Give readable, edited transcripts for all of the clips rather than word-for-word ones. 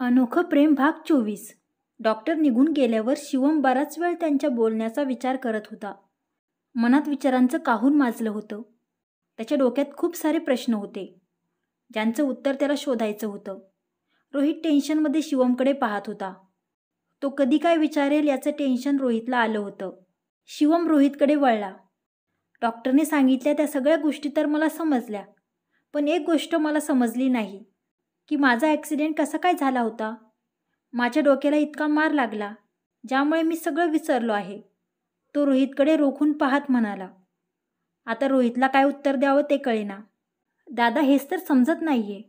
अनोखं प्रेम भाग 24. डॉक्टर निघून गेल्यावर शिवम बराच वेळ त्यांच्या बोलण्याचा विचार करत होता. मनात विचारांचं काहून माजलं होतं. त्याच्या डोक्यात खूप सारे प्रश्न होते, ज्यांचं उत्तर त्याला शोधायचं होतं. रोहित टेन्शनमध्ये शिवमकडे पाहत होता. तो कधी काय विचारेल याचं टेन्शन रोहितला आलं होतं. शिवम रोहितकडे वळला. डॉक्टरने सांगितल्या त्या सगळ्या गोष्टी तर मला समजल्या, पण एक गोष्ट मला समजली नाही की माझा ॲक्सिडेंट कसा काय झाला होता. माझ्या डोक्याला इतका मार लागला ज्यामुळे मी सगळं विसरलो आहे. तो रोहितकडे रोखून पाहत म्हणाला. आता रोहितला काय उत्तर द्यावं ते कळेना. दादा, हेच तर समजत नाहीये.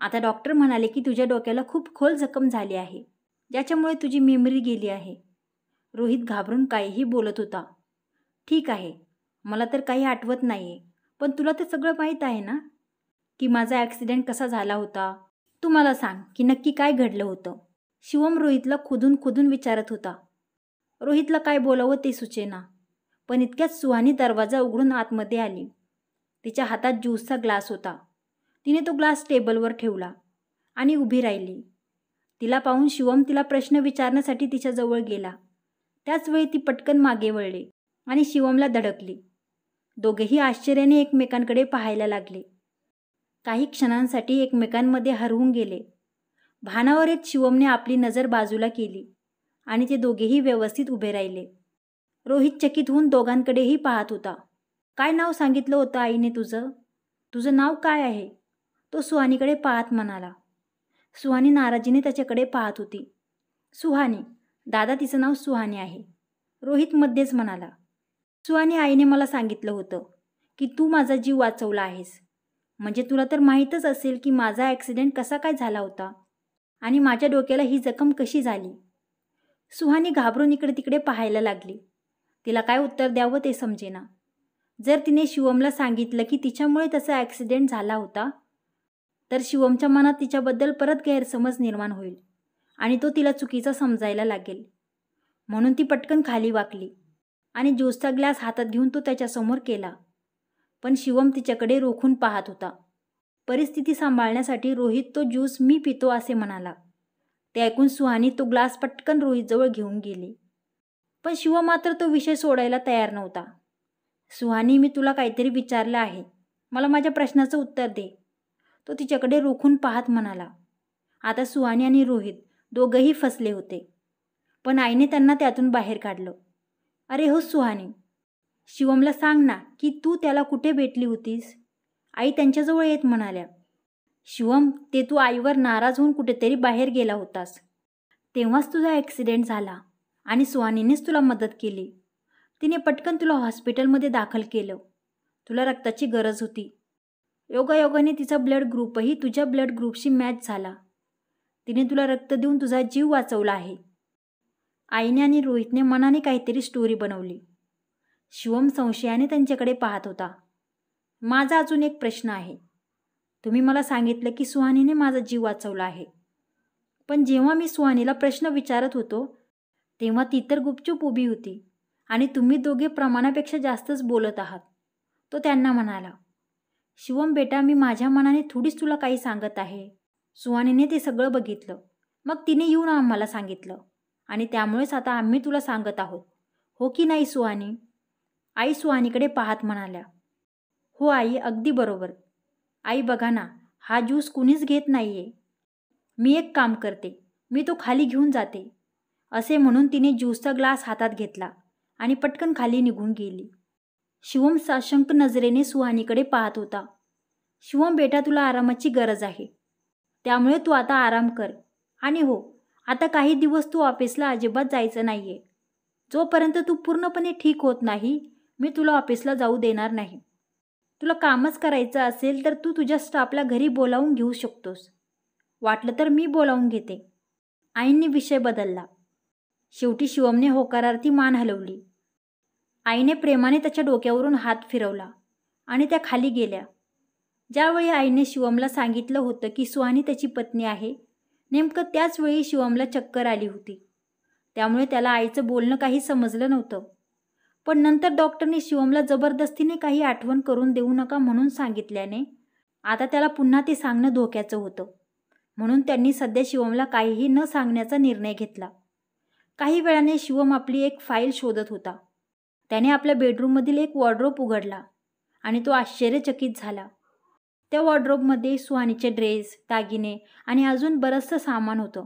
आता डॉक्टर म्हणाले की तुझ्या डोक्याला खूप खोल जखम झाली आहे, ज्याच्यामुळे तुझी मेमरी गेली आहे. रोहित घाबरून काहीही बोलत होता. ठीक आहे, मला तर काही आठवत नाहीये, पण तुला ते सगळं माहीत आहे ना की माझा ॲक्सिडेंट कसा झाला होता. तू मला सांग की नक्की काय घडलं होतं. शिवम रोहितला खुदून खुदून विचारत होता. रोहितला काय बोलावं ते सुचेना, पण इतक्यात सुहानी दरवाजा उघडून आतमध्ये आली. तिच्या हातात ज्यूसचा ग्लास होता. तिने तो ग्लास टेबलवर ठेवला आणि उभी राहिली. तिला पाहून शिवम तिला प्रश्न विचारण्यासाठी तिच्याजवळ गेला. त्याचवेळी ती पटकन मागे वळली आणि शिवमला धडकली. दोघेही आश्चर्याने एकमेकांकडे पाहायला लागले. काही क्षणांसाठी एकमेकांमध्ये हरवून गेले. भानावर येत शिवमने आपली नजर बाजूला केली आणि ते दोघेही व्यवस्थित उभे राहिले. रोहित चकित होऊन दोघांकडेही पाहत होता. काय नाव सांगितलं होतं आईने तुझं? तुझं नाव काय आहे? तो सुहानीकडे पाहत म्हणाला. सुहानी नाराजीने त्याच्याकडे पाहत होती. सुहानी, दादा तिचं नाव सुहानी आहे, रोहित मध्येच म्हणाला. सुहानी, आईने मला सांगितलं होतं की तू माझा जीव वाचवला आहेस. म्हणजे तुला तर माहीतच असेल की माझा ॲक्सिडेंट कसा काय झाला होता आणि माझ्या डोक्याला ही जखम कशी झाली. सुहानी घाबरून इकडे तिकडे पाहायला लागली. तिला काय उत्तर द्यावं ते समजेना. जर तिने शिवमला सांगितलं की तिच्यामुळे तसा ॲक्सिडेंट झाला होता, तर शिवमच्या मनात तिच्याबद्दल परत गैरसमज निर्माण होईल आणि तो तिला चुकीचा समजायला लागेल. म्हणून ती पटकन खाली वाकली आणि ज्यूसचा ग्लास हातात घेऊन तो त्याच्यासमोर केला. पण शिवम तिच्याकडे रोखून पाहत होता. परिस्थिती सांभाळण्यासाठी रोहित तो ज्यूस मी पितो असे म्हणाला. ते ऐकून सुहानी तो ग्लास पटकन रोहितजवळ घेऊन गेली. पण शिवम मात्र तो विषय सोडायला तयार नव्हता. सुहानी, मी तुला काहीतरी विचारलं आहे, मला माझ्या प्रश्नाचं उत्तर दे. तो तिच्याकडे रोखून पाहत म्हणाला. आता सुहानी आणि रोहित दोघंही फसले होते, पण आईने त्यांना त्यातून बाहेर काढलं. अरे हो सुहानी, शिवमला सांग ना की तू त्याला कुठे भेटली होतीस. आई त्यांच्याजवळ येत म्हणाल्या. शिवम, ते तू आईवर नाराज होऊन कुठेतरी बाहेर गेला होतास, तेव्हाच तुझा ॲक्सिडेंट झाला आणि सुहानीनेच तुला मदत केली. तिने पटकन तुला हॉस्पिटलमध्ये दाखल केलं. तुला रक्ताची गरज होती. योगायोगाने तिचा ब्लड ग्रुपही तुझ्या ब्लड ग्रुपशी मॅच झाला. तिने तुला रक्त देऊन तुझा जीव वाचवला आहे. आईने आणि रोहितने मनाने काहीतरी स्टोरी बनवली. शिवम संशयाने त्यांच्याकडे पाहत होता. माझा अजून एक प्रश्न आहे. तुम्ही मला सांगितलं की सुहानीने माझा जीव वाचवला आहे, पण जेव्हा मी सुहानीला प्रश्न विचारत होतो तेव्हा ती तर गुपचूप उभी होती आणि तुम्ही दोघे प्रमाणापेक्षा जास्तच बोलत आहात, तो त्यांना म्हणाला. शिवम बेटा, मी माझ्या मनाने थोडीच तुला काही सांगत आहे. सुहानीने ते सगळं बघितलं, मग तिने येऊन आम्हाला सांगितलं आणि त्यामुळेच आता आम्ही तुला सांगत आहोत. हो की नाही सुहानी? आई सुहानीकडे पाहत म्हणाल्या. हो आई, अगदी बरोबर. आई बघा ना, हा ज्यूस कुणीच घेत नाहीये. मी एक काम करते, मी तो खाली घेऊन जाते. असे म्हणून तिने ज्यूसचा ग्लास हातात घेतला आणि पटकन खाली निघून गेली. शिवम साशंक नजरेने सुहानीकडे पाहत होता. शिवम बेटा, तुला आरामाची गरज आहे, त्यामुळे तू आता आराम कर. आणि हो, आता काही दिवस तू ऑफिसला अजिबात जायचं नाहीये. जोपर्यंत तू पूर्णपणे ठीक होत नाही, मी तुला ऑफिसला जाऊ देणार नाही. तुला कामच करायचं असेल तर तू तुझ्या स्टाफला घरी बोलावून घेऊ शकतोस. वाटलं तर मी बोलावून घेते. आईंनी विषय बदलला. शेवटी शिवमने होकारार्थी मान हलवली. आईने प्रेमाने त्याच्या डोक्यावरून हात फिरवला आणि त्या खाली गेल्या. ज्यावेळी आईने शिवमला सांगितलं होतं की सुहानी त्याची पत्नी आहे, नेमकं त्याच वेळी शिवमला चक्कर आली होती. त्यामुळे त्याला आईचं बोलणं काही समजलं नव्हतं. पण नंतर डॉक्टरने शिवमला जबरदस्तीने काही आठवण करून देऊ नका म्हणून सांगितल्याने आता त्याला पुन्हा ते सांगणं धोक्याचं होतं. म्हणून त्यांनी सध्या शिवमला काहीही न सांगण्याचा निर्णय घेतला. काही वेळाने शिवम आपली एक फाईल शोधत होता. त्याने आपल्या बेडरूममधील एक वॉर्डरोब उघडला आणि तो आश्चर्यचकित झाला. त्या वॉर्डरोबमध्ये सुहानीचे ड्रेस, दागिने आणि अजून बरंचसं सामान होतं.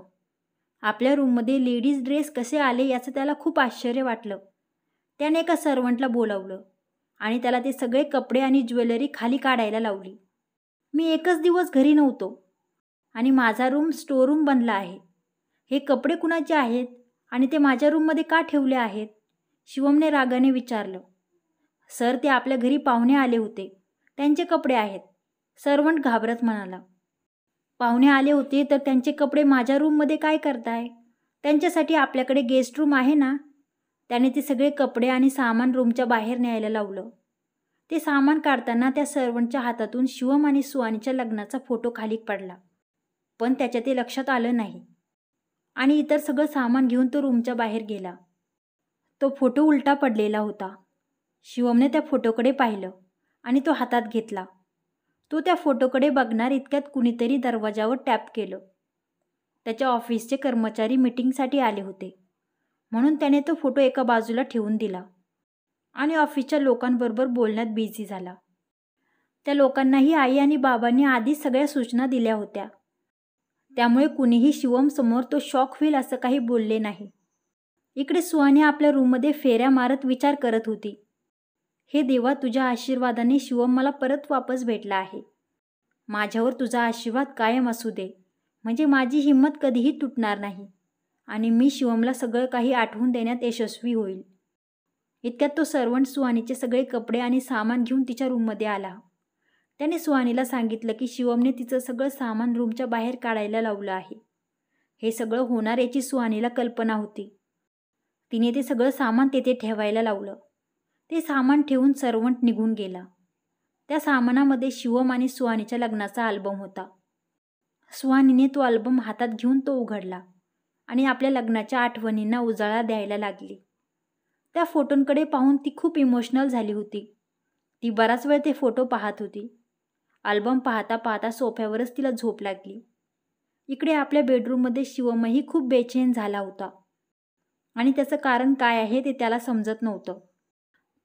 आपल्या रूममध्ये लेडीज ड्रेस कसे आले याचं त्याला खूप आश्चर्य वाटलं. त्याने एका सर्वंटला बोलावलं आणि त्याला ते सगळे कपडे आणि ज्वेलरी खाली काढायला लावली. मी एकच दिवस घरी नव्हतो आणि माझा रूम स्टोर रूम बनला आहे. हे कपडे कुणाचे आहेत आणि ते माझ्या रूममध्ये का ठेवले आहेत? शिवमने रागाने विचारलं. सर, ते आपल्या घरी पाहुणे आले होते, त्यांचे कपडे आहेत, सर्वंट घाबरत म्हणाला. पाहुणे आले होते तर त्यांचे कपडे माझ्या रूममध्ये काय करताय? त्यांच्यासाठी आपल्याकडे गेस्ट रूम आहे ना. त्याने ते सगळे कपडे आणि सामान रूमच्या बाहेर न्यायला लावलं. ते सामान काढताना त्या सर्वंटच्या हातातून शिवम आणि सुहानीच्या लग्नाचा फोटो खाली पडला, पण त्याच्या ते लक्षात आलं नाही आणि इतर सगळं सामान घेऊन तो रूमच्या बाहेर गेला. तो फोटो उलटा पडलेला होता. शिवमने त्या फोटोकडे पाहिलं आणि तो हातात घेतला. तो त्या फोटोकडे बघणार इतक्यात कुणीतरी दरवाजावर टॅप केलं. त्याच्या ऑफिसचे कर्मचारी मीटिंगसाठी आले होते, म्हणून त्याने तो फोटो एका बाजूला ठेवून दिला आणि ऑफिसच्या लोकांबरोबर बोलण्यात बिझी झाला. त्या लोकांनाही आई आणि बाबांनी आधीच सगळ्या सूचना दिल्या होत्या, त्यामुळे कुणीही शिवम समोर तो शॉक होईल असं काही बोलले नाही. इकडे सुहानी आपल्या रूममध्ये फेऱ्या मारत विचार करत होती. हे देवा, तुझ्या आशीर्वादाने शिवम मला परत वापस भेटला आहे. माझ्यावर तुझा आशीर्वाद कायम असू दे, म्हणजे माझी हिंमत कधीही तुटणार नाही आणि मी शिवमला सगळं काही आठवून देण्यात यशस्वी होईल. इतक्यात तो सर्वंट सुहानीचे सगळे कपडे आणि सामान घेऊन तिच्या रूममध्ये आला. त्याने सुहानीला सांगितलं की शिवमने तिचं सगळं सामान रूमच्या बाहेर काढायला लावलं आहे. हे सगळं होणार याची सुहानीला कल्पना होती. तिने ते सगळं सामान तेथे ठेवायला लावलं. ते सामान ठेवून सर्वंट निघून गेला. त्या सामानामध्ये शिवम आणि सुहानीच्या लग्नाचा अल्बम होता. सुहानीने तो अल्बम हातात घेऊन तो उघडला आणि आपल्या लग्नाच्या आठवणींना उजाळा द्यायला लागली. त्या फोटोंकडे पाहून ती खूप इमोशनल झाली होती. ती बराच वेळ ते फोटो पाहत होती. अल्बम पाहता पाहता सोफ्यावरच तिला झोप लागली. इकडे आपल्या बेडरूममध्ये शिवमही खूप बेचैन झाला होता आणि त्याचं कारण काय आहे ते त्याला समजत नव्हतं.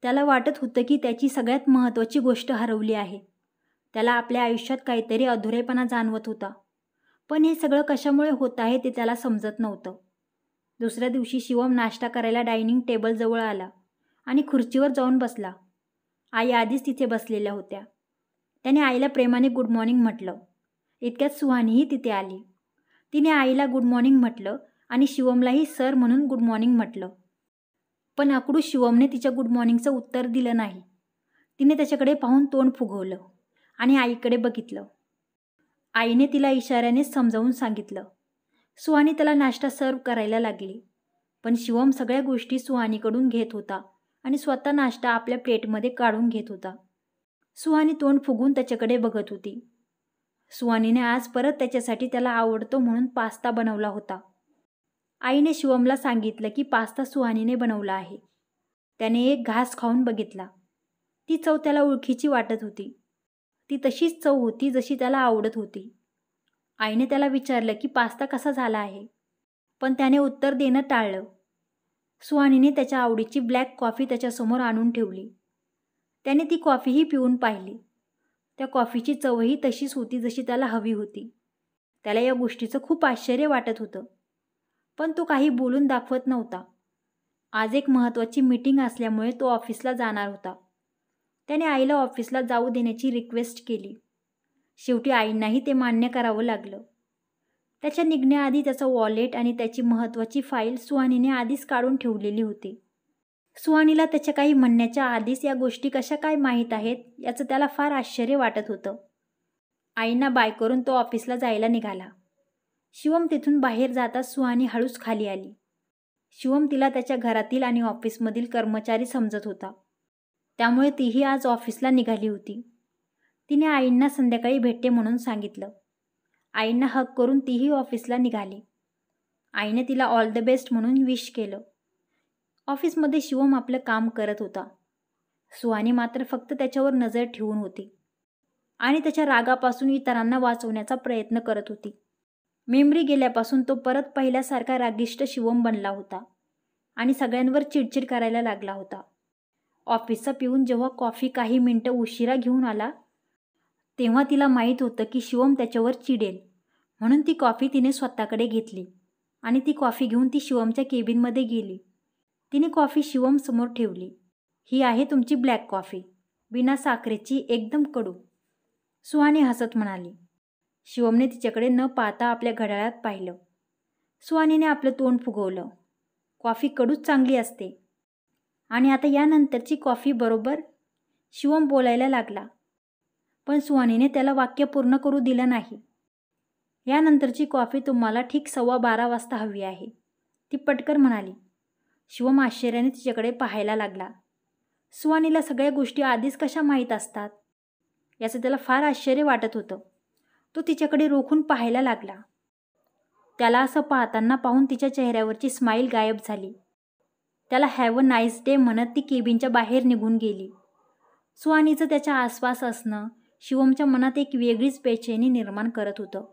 त्याला वाटत होतं की त्याची सगळ्यात महत्त्वाची गोष्ट हरवली आहे. त्याला आपल्या आयुष्यात काहीतरी अधुरेपणा जाणवत होता, पण हे सगळं कशामुळे होत आहे ते त्याला समजत नव्हतं. दुसऱ्या दिवशी शिवम नाश्ता करायला डायनिंग टेबलजवळ आला आणि खुर्चीवर जाऊन बसला. आई आधीच तिथे बसलेल्या होत्या. त्याने आईला प्रेमाने गुड मॉर्निंग म्हटलं. इतक्यात सुहानीही तिथे आली. तिने आईला गुड मॉर्निंग म्हटलं आणि शिवमलाही सर म्हणून गुड मॉर्निंग म्हटलं. पण अकडू शिवमने तिच्या गुड मॉर्निंगचं उत्तर दिलं नाही. तिने त्याच्याकडे पाहून तोंड फुगवलं आणि आईकडे बघितलं. आईने तिला इशाऱ्याने समजावून सांगितलं. सुहानी त्याला नाश्ता सर्व करायला लागली, पण शिवम सगळ्या गोष्टी सुहानीकडून घेत होता आणि स्वतः नाश्ता आपल्या प्लेटमध्ये काढून घेत होता. सुहानी तोंड फुगून त्याच्याकडे बघत होती. सुहानीने आज परत त्याच्यासाठी त्याला आवडतो म्हणून पास्ता बनवला होता. आईने शिवमला सांगितलं की पास्ता सुहानीने बनवला आहे. त्याने एक घास खाऊन बघितला. ती चव त्याला ओळखीची वाटत होती. ती तशीच चव होती जशी त्याला आवडत होती. आईने त्याला विचारलं की पास्ता कसा झाला आहे, पण त्याने उत्तर देणं टाळलं. सुहानीने त्याच्या आवडीची ब्लॅक कॉफी त्याच्यासमोर आणून ठेवली. त्याने ती कॉफीही पिऊन पाहिली. त्या कॉफीची चवही तशीच होती जशी त्याला हवी होती. त्याला या गोष्टीचं खूप आश्चर्य वाटत होतं, पण तो काही बोलून दाखवत नव्हता. आज एक महत्त्वाची मीटिंग असल्यामुळे तो ऑफिसला जाणार होता. त्याने आईला ऑफिसला जाऊ देण्याची रिक्वेस्ट केली. शेवटी आईंनाही ते मान्य करावं लागलं. त्याच्या निघण्याआधी त्याचा वॉलेट आणि त्याची महत्त्वाची फाईल सुहानीने आधीच काढून ठेवलेली होती. सुहानीला त्याच्या काही म्हणण्याच्या आधीच या गोष्टी कशा काय माहीत आहेत याचं त्याला फार आश्चर्य वाटत होतं. आईंना बाय करून तो ऑफिसला जायला निघाला. शिवम तिथून बाहेर जाताच सुहानी हळूच खाली आली. शिवम तिला त्याच्या घरातील आणि ऑफिसमधील कर्मचारी समजत होता, त्यामुळे तीही आज ऑफिसला निघाली होती. तिने आईंना संध्याकाळी भेटते म्हणून सांगितलं. आईंना हक करून तीही ऑफिसला निघाली. आईने तिला ऑल द बेस्ट म्हणून विश केलं. ऑफिसमध्ये शिवम आपलं काम करत होता. सुहानी मात्र फक्त त्याच्यावर नजर ठेवून होती आणि त्याच्या रागापासून इतरांना वाचवण्याचा प्रयत्न करत होती. मेमरी गेल्यापासून तो परत पहिल्यासारखा रागिष्ट शिवम बनला होता आणि सगळ्यांवर चिडचिड करायला लागला होता. ऑफिसचा पिऊन जेव्हा कॉफी काही मिनिटं उशिरा घेऊन आला तेव्हा तिला माहीत होतं की शिवम त्याच्यावर चिडेल, म्हणून ती कॉफी तिने स्वतःकडे घेतली आणि ती कॉफी घेऊन ती शिवमच्या केबिनमध्ये गेली. तिने कॉफी शिवम समोर ठेवली. ही आहे तुमची ब्लॅक कॉफी, बिना साखरेची, एकदम कडू, सुहानी हसत म्हणाली. शिवमने तिच्याकडे न पाहता आपल्या घड्याळात पाहिलं. सुहानीने आपलं तोंड फुगवलं. कॉफी कडूच चांगली असते. आणि आता यानंतरची कॉफी बरोबर? शिवम बोलायला लागला, पण सुहानीने त्याला वाक्य पूर्ण करू दिलं नाही. यानंतरची कॉफी तुम्हाला ठीक 12:15 वाजता हवी आहे, ती पटकन म्हणाली. शिवम आश्चर्याने तिच्याकडे पाहायला लागला. सुहानीला सगळ्या गोष्टी आधीच कशा माहीत असतात याचं त्याला फार आश्चर्य वाटत होतं. तो तिच्याकडे रोखून पाहायला लागला. त्याला असं पाहताना पाहून तिच्या चेहऱ्यावरची स्माईल गायब झाली. त्याला हॅव अ नाईस डे म्हणत ती केबिनच्या बाहेर निघून गेली. सुहानीचं त्याच्या आसपास असणं शिवमच्या मनात एक वेगळीच बेचैनी निर्माण करत होतं,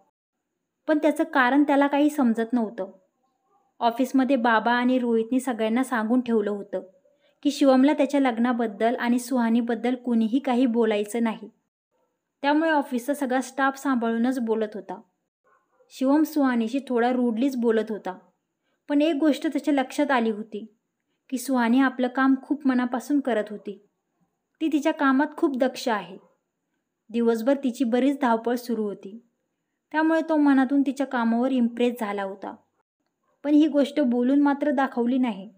पण त्याचं कारण त्याला काही समजत नव्हतं. ऑफिसमध्ये बाबा आणि रोहितनी सगळ्यांना सांगून ठेवलं होतं की शिवमला त्याच्या लग्नाबद्दल आणि सुहानीबद्दल कुणीही काही बोलायचं नाही. त्यामुळे ऑफिसचा सगळा स्टाफ सांभाळूनच बोलत होता. शिवम सुहानीशी थोडा रूडलीच बोलत होता, पण एक गोष्ट त्याच्या लक्षात आली होती की सुहानी आपलं काम खूप मनापासून करत होती. ती तिच्या कामात खूप दक्ष आहे. दिवसभर तिची बरीच धावपळ सुरू होती, त्यामुळे तो मनातून तिच्या कामावर इम्प्रेस झाला होता. पण ही गोष्ट बोलून मात्र दाखवली नाही.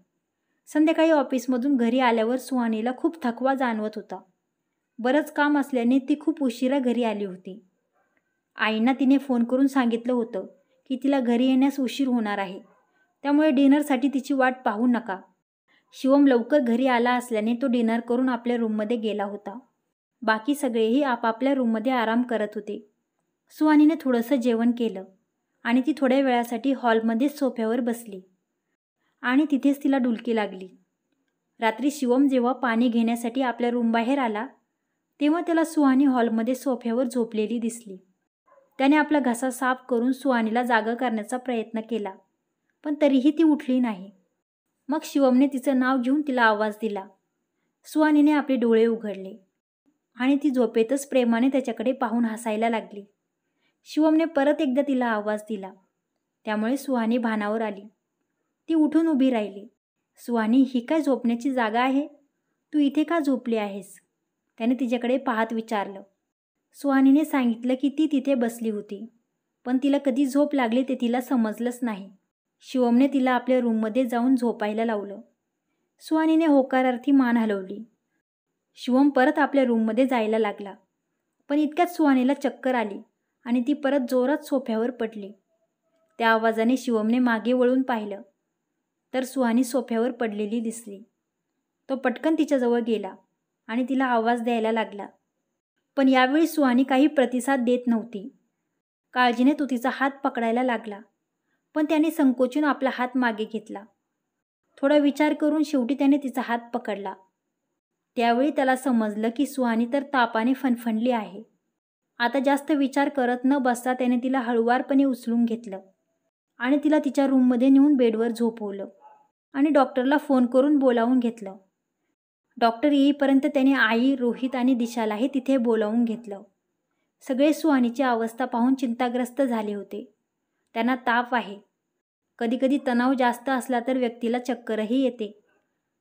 संध्याकाळी ऑफिसमधून घरी आल्यावर सुहानीला खूप थकवा जाणवत होता. बरंच काम असल्याने ती खूप उशिरा घरी आली होती. आईंना तिने फोन करून सांगितलं होतं की तिला घरी येण्यास उशीर होणार आहे, त्यामुळे डिनरसाठी तिची वाट पाहू नका. शिवम लवकर घरी आला असल्याने तो डिनर करून आपल्या रूममध्ये गेला होता. बाकी सगळेही आपापल्या रूममध्ये आराम करत होते. सुहानीने थोडंसं जेवण केलं आणि ती थोड्या वेळासाठी हॉलमध्ये सोफ्यावर बसली आणि तिथेच तिला डुलकी लागली. रात्री शिवम जेव्हा पाणी घेण्यासाठी आपल्या रूमबाहेर आला तेव्हा त्याला सुहानी हॉलमध्ये सोफ्यावर झोपलेली दिसली. त्याने आपला घसा साफ करून सुहानीला जागा करण्याचा प्रयत्न केला, पण तरीही ती उठली नाही. मग शिवमने तिचं नाव घेऊन तिला आवाज दिला. सुहानीने आपले डोळे उघडले आणि ती झोपेतच प्रेमाने त्याच्याकडे पाहून हसायला लागली. शिवमने परत एकदा तिला आवाज दिला, त्यामुळे सुहानी भानावर आली. ती उठून उभी राहिली. सुहानी, ही काय झोपण्याची जागा आहे? तू इथे का झोपली आहेस? त्याने तिच्याकडे पाहत विचारलं. सुहानीने सांगितलं की ती तिथे बसली होती, पण तिला कधी झोप लागली ते तिला समजलंच नाही. शिवमने तिला आपल्या रूममध्ये जाऊन झोपायला लावलं. सुहानीने होकारार्थी मान हलवली. शिवम परत आपल्या रूममध्ये जायला लागला, पण इतक्यात सुहानीला चक्कर आली आणि ती परत जोरात सोफ्यावर पडली. त्या आवाजाने शिवमने मागे वळून पाहिलं तर सुहानी सोफ्यावर पडलेली दिसली. तो पटकन तिच्याजवळ गेला आणि तिला आवाज द्यायला लागला, पण यावेळी सुहानी काही प्रतिसाद देत नव्हती. काळजीने तो तिचा हात पकडायला लागला, पण त्याने संकोचून आपला हात मागे घेतला. थोडा विचार करून शेवटी त्याने तिचा हात पकडला. त्यावेळी त्याला समजलं की सुहानी तर तापाने फणफणली आहे. आता जास्त विचार करत न बसता त्याने तिला हळुवारपणे उचलून घेतलं आणि तिला तिच्या रूममध्ये नेऊन बेडवर झोपवलं आणि डॉक्टरला फोन करून बोलावून घेतलं. डॉक्टर येईपर्यंत त्याने आई, रोहित आणि दिशालाही तिथे बोलावून घेतलं. सगळे सुहानीची अवस्था पाहून चिंताग्रस्त झाले होते. त्यांना ताप आहे. कधीकधी तणाव जास्त असला तर व्यक्तीला चक्करही येते.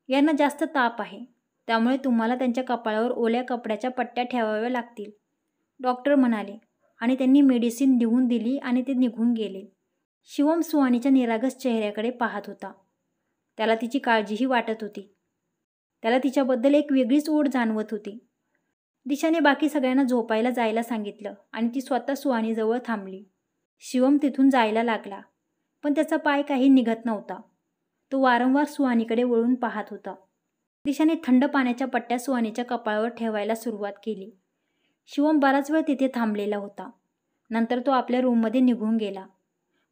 यांना जास्त ताप आहे, त्यामुळे तुम्हाला त्यांच्या कपाळावर ओल्या कपड्याच्या पट्ट्या ठेवाव्या लागतील, डॉक्टर म्हणाले आणि त्यांनी मेडिसिन लिहून दिली आणि ते निघून गेले. शिवम सुहानीच्या निरागस चेहऱ्याकडे पाहत होता. त्याला तिची काळजीही वाटत होती. त्याला तिच्याबद्दल एक वेगळीच ओढ जाणवत होती. दिशाने बाकी सगळ्यांना झोपायला जायला सांगितलं आणि ती स्वतः सुहानीजवळ थांबली. शिवम तिथून जायला लागला, पण त्याचा पाय काही निघत नव्हता. तो वारंवार सुहानीकडे वळून पाहत होता. दिशाने थंड पाण्याच्या पट्ट्या सुहानीच्या कपाळावर ठेवायला सुरुवात केली. शिवम बराच वेळ तिथे थांबलेला होता. नंतर तो आपल्या रूममध्ये निघून गेला,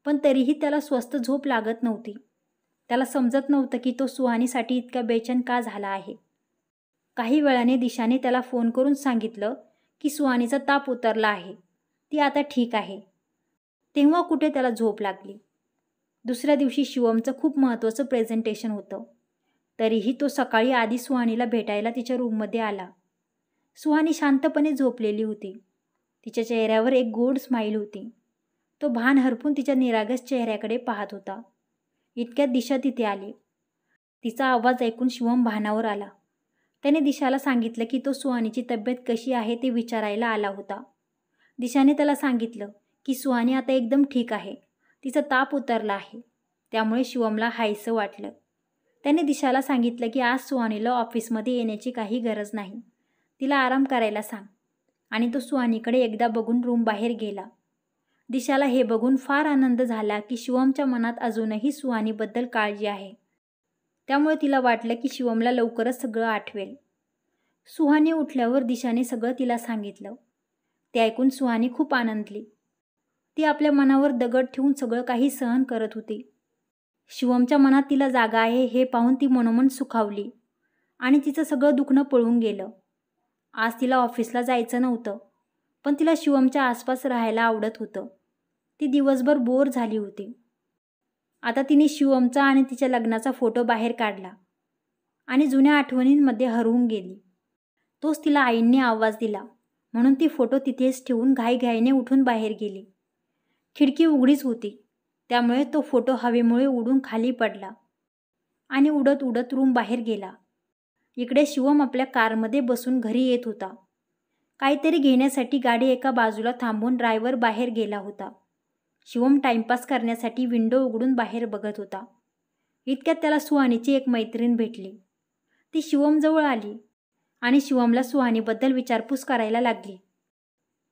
पण तरीही त्याला स्वस्थ झोप लागत नव्हती. त्याला समजत नव्हतं की तो सुहानीसाठी इतका बेचैन का झाला आहे. काही वेळाने दिशाने त्याला फोन करून सांगितलं की सुहानीचा ताप उतरला आहे, ती आता ठीक आहे. तेव्हा कुठे त्याला झोप लागली. दुसऱ्या दिवशी शिवमचं खूप महत्त्वाचं प्रेझेंटेशन होतं. तरीही तो सकाळी आधी सुहानीला भेटायला तिच्या रूममध्ये आला. सुहानी शांतपणे झोपलेली होती. तिच्या चेहऱ्यावर एक गोड स्माईल होती. तो भान हरपून तिच्या निरागस चेहऱ्याकडे पाहत होता. इतक्यात दिशा तिथे आली. तिचा आवाज ऐकून शिवम भानावर आला. त्याने दिशाला सांगितलं की तो सुहानीची तब्येत कशी आहे ते विचारायला आला होता. दिशाने त्याला सांगितलं की सुहानी आता एकदम ठीक आहे. तिचा ताप उतरला आहे. त्यामुळे शिवमला हायसं वाटलं. त्याने दिशाला सांगितलं की आज सुहानीला ऑफिसमध्ये येण्याची काही गरज नाही. तिला आराम करायला सांग. आणि तो सुहानीकडे एकदा बघून रूम बाहेर गेला. दिशाला हे बघून फार आनंद झाला की शिवमच्या मनात अजूनही सुहानीबद्दल काळजी आहे. त्यामुळे तिला वाटलं की शिवमला लवकरच सगळं आठवेल. सुहानी उठल्यावर दिशाने सगळं तिला सांगितलं. ते ऐकून सुहानी खूप आनंदली. ती आपल्या मनावर दगड ठेवून सगळं काही सहन करत होती. शिवमच्या मनात तिला जागा आहे हे पाहून ती मनोमन सुखावली आणि तिचं सगळं दुखणं पळून गेलं. आज तिला ऑफिसला जायचं नव्हतं, पण तिला शिवमच्या आसपास राहायला आवडत होतं. ती दिवसभर बोर झाली होती. आता तिने शिवमचा आणि तिच्या लग्नाचा फोटो बाहेर काढला आणि जुन्या आठवणींमध्ये हरवून गेली. तोच तिला आईंनी आवाज दिला म्हणून ती फोटो तिथेच ठेवून घाईघाईने उठून बाहेर गेली. खिडकी उघडीच होती. त्यामुळे तो फोटो हवेमुळे उडून खाली पडला आणि उडत उडत रूम बाहेर गेला. इकडे शिवम आपल्या कारमध्ये बसून घरी येत होता. काहीतरी घेण्यासाठी गाडी एका बाजूला थांबवून ड्रायव्हर बाहेर गेला होता. शिवम टाइमपास करण्यासाठी विंडो उघडून बाहेर बघत होता. इतक्यात त्याला सुहानीची एक मैत्रीण भेटली. ती शिवमजवळ आली आणि शिवमला सुहानीबद्दल विचारपूस करायला लागली.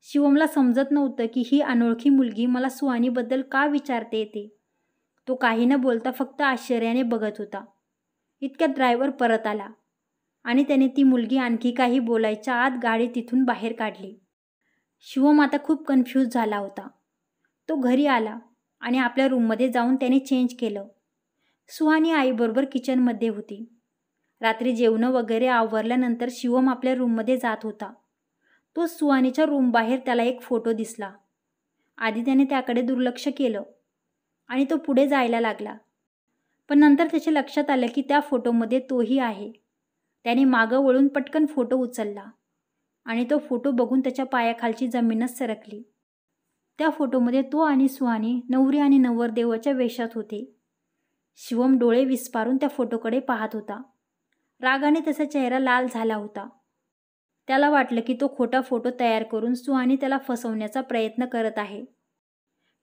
शिवमला समजत नव्हतं की ही अनोळखी मुलगी मला सुहानीबद्दल का विचारते ते. तो काही न बोलता फक्त आश्चर्याने बघत होता. इतक्यात ड्रायव्हर परत आला आणि त्याने ती मुलगी आणखी काही बोलायच्या आत गाडी तिथून बाहेर काढली. शिवम आता खूप कन्फ्यूज झाला होता. तो घरी आला आणि आपल्या रूममध्ये जाऊन त्याने चेंज केलं. सुहानी आईबरोबर किचनमध्ये होती. रात्री जेवणं वगैरे आवरल्यानंतर शिवम आपल्या रूममध्ये जात होता. तो सुहानीच्या रूमबाहेर त्याला एक फोटो दिसला. आधी त्याने त्याकडे दुर्लक्ष केलं आणि तो पुढे जायला लागला. पण नंतर त्याच्या लक्षात आलं की त्या फोटोमध्ये तोही आहे. त्याने मागं वळून पटकन फोटो उचलला आणि तो फोटो बघून त्याच्या पायाखालची जमीनच सरकली. त्या फोटोमध्ये तो आणि सुहानी नवरी आणि नवरदेवाच्या वेशात होते. शिवम डोळे विस्पारून त्या फोटोकडे पाहत होता. रागाने त्याचा चेहरा लाल झाला होता. त्याला वाटलं की तो खोटा फोटो तयार करून सुहानी त्याला फसवण्याचा प्रयत्न करत आहे.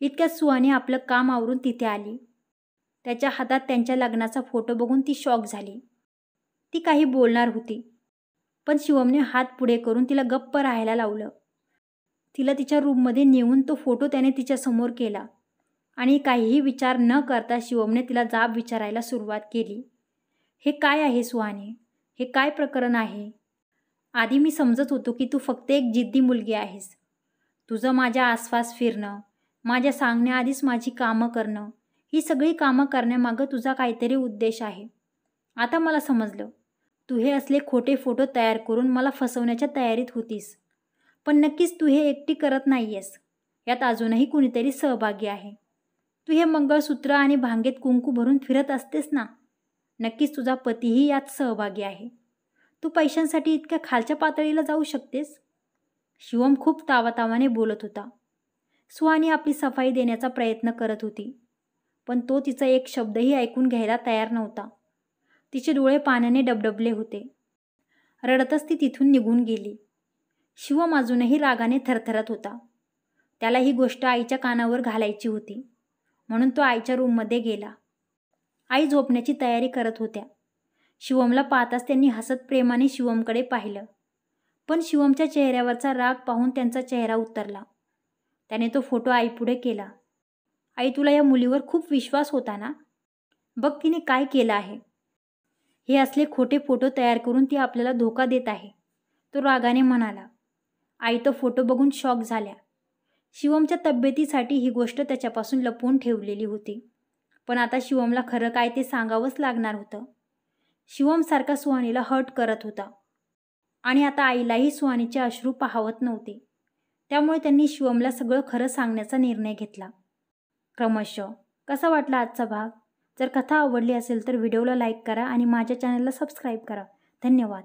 इतक्यात सुहानी आपलं काम आवरून तिथे आली. त्याच्या हातात त्यांच्या लग्नाचा फोटो बघून ती शॉक झाली. ती काही बोलणार होती, पण शिवमने हात पुढे करून तिला गप्प राहायला लावलं. तिला तिच्या रूममध्ये नेऊन तो फोटो त्याने तिच्यासमोर केला आणि काहीही विचार न करता शिवमने तिला जाब विचारायला सुरुवात केली. हे काय आहे सुहानी? हे काय प्रकरण आहे? आधी मी समजत होतो की तू फक्त एक जिद्दी मुलगी आहेस. तुझं माझ्या आसपास फिरणं, माझ्या सांगण्याआधीच माझी कामं करणं, ही सगळी कामं करण्यामागं तुझा काहीतरी उद्देश आहे. आता मला समजलं. तू हे असले खोटे फोटो तयार करून मला फसवण्याच्या तयारीत होतीस. पण नक्कीच तू हे एकटी करत नाही आहेस. यात अजूनही कुणीतरी सहभागी आहे. तू हे मंगळसूत्र आणि भांगेत कुंकू भरून फिरत असतेस ना? नक्कीच तुझा पतीही यात सहभागी आहे. तू पैशांसाठी इतक्या खालच्या पातळीला जाऊ शकतेस? शिवम खूप तावातावाने बोलत होता. सुहानी आपली सफाई देण्याचा प्रयत्न करत होती, पण तो तिचा एक शब्दही ऐकून घ्यायला तयार नव्हता. तिचे डोळे पाण्याने डबडबले होते. रडतच ती तिथून निघून गेली. शिवम अजूनही रागाने थरथरत होता. त्याला ही गोष्ट आईच्या कानावर घालायची होती, म्हणून तो आईच्या रूममध्ये गेला. आई झोपण्याची तयारी करत होत्या. शिवमला पाहताच त्यांनी हसत प्रेमाने शिवमकडे पाहिलं, पण शिवमच्या चेहऱ्यावरचा राग पाहून त्यांचा चेहरा उतरला. त्याने तो फोटो आईपुढे केला. आई, तुला या मुलीवर खूप विश्वास होता ना? बघ तिने काय केलं आहे. हे असले खोटे फोटो तयार करून ती आपल्याला धोका देत आहे, तो रागाने म्हणाला. आई तो फोटो बघून शॉक झाल्या. शिवमच्या तब्येतीसाठी ही गोष्ट त्याच्यापासून लपवून ठेवलेली होती, पण आता शिवमला खरं काय ते सांगावंच लागणार होतं. शिवम सारखा सुहानीला हर्ट करत होता आणि आता आईलाही सुहानीचे अश्रू पाहवत नव्हते. त्यामुळे त्यांनी शिवमला सगळं खरं सांगण्याचा निर्णय घेतला. क्रमशः. कसा वाटला आजचा भाग? जर कथा आवडली असेल तर व्हिडिओला लाईक करा आणि माझ्या चॅनलला सबस्क्राईब करा. धन्यवाद.